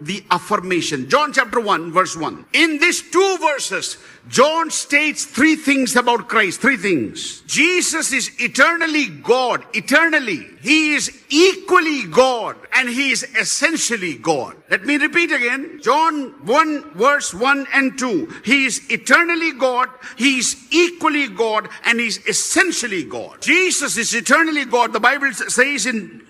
the affirmation. John chapter 1 verse 1. In these two verses, John states three things about Christ. Three things. Jesus is eternally God. Eternally. He is equally God. And he is essentially God. Let me repeat again. John 1 verse 1 and 2. He is eternally God. He is equally God. And he is essentially God. Jesus is eternally God. The Bible says in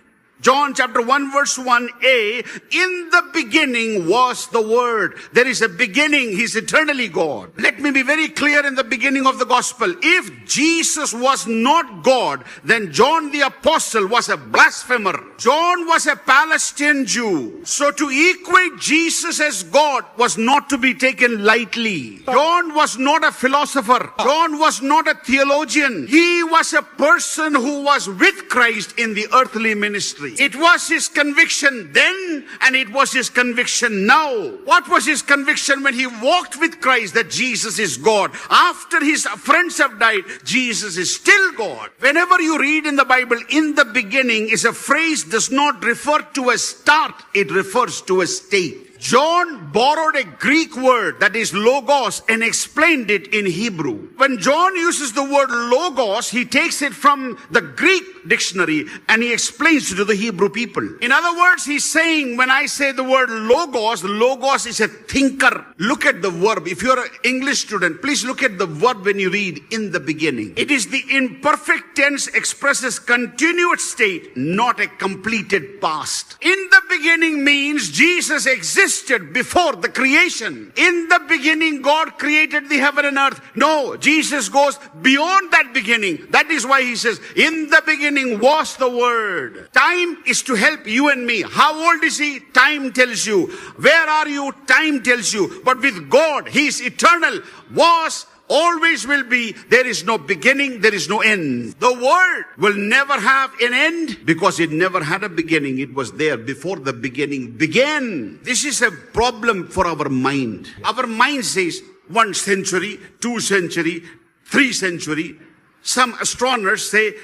John chapter 1 verse 1a, in the beginning was the Word. There is a beginning. He's eternally God. Let me be very clear in the beginning of the gospel. If Jesus was not God, then John the Apostle was a blasphemer. John was a Palestinian Jew. So to equate Jesus as God was not to be taken lightly. John was not a philosopher. John was not a theologian. He was a person who was with Christ in the earthly ministry. It was his conviction then, and it was his conviction now. What was his conviction when he walked with Christ? That Jesus is God. After his friends have died, Jesus is still God. Whenever you read in the Bible, in the beginning is a phrase does not refer to a start, it refers to a state. John borrowed a Greek word that is logos and explained it in Hebrew. When John uses the word logos, he takes it from the Greek dictionary and he explains it to the Hebrew people. In other words, he's saying when I say the word logos, logos is a thinker. Look at the verb. If you're an English student, please look at the verb when you read in the beginning. It is the imperfect tense expresses continuous state, not a completed past. In the beginning means Jesus existed before the creation. In the beginning, God created the heaven and earth. No, Jesus goes beyond that beginning. That is why he says, in the beginning was the Word. Time is to help you and me. How old is he? Time tells you. Where are you? Time tells you. But with God, he is eternal. Was, always will be. There is no beginning, there is no end. The Word will never have an end because it never had a beginning. It was there before the beginning began. This is a problem for our mind. Our mind says 1 century, 2 century, 3 century. Some astronomers say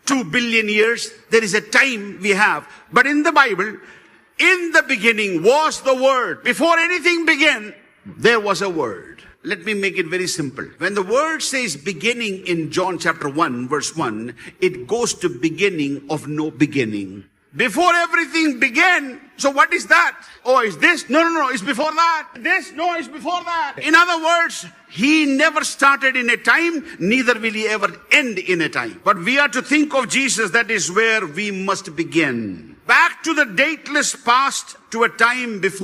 2 billion years. There is a time we have. But in the Bible, in the beginning was the Word. Before anything began, there was a Word. Let me make it very simple. When the word says beginning in John chapter 1 verse 1, it goes to beginning of no beginning. Before everything began, so what is that? Oh, is this? No, it's before that. This? No, it's before that. In other words, he never started in a time, neither will he ever end in a time. But we are to think of Jesus, that is where we must begin. Back to the dateless past, to a time before.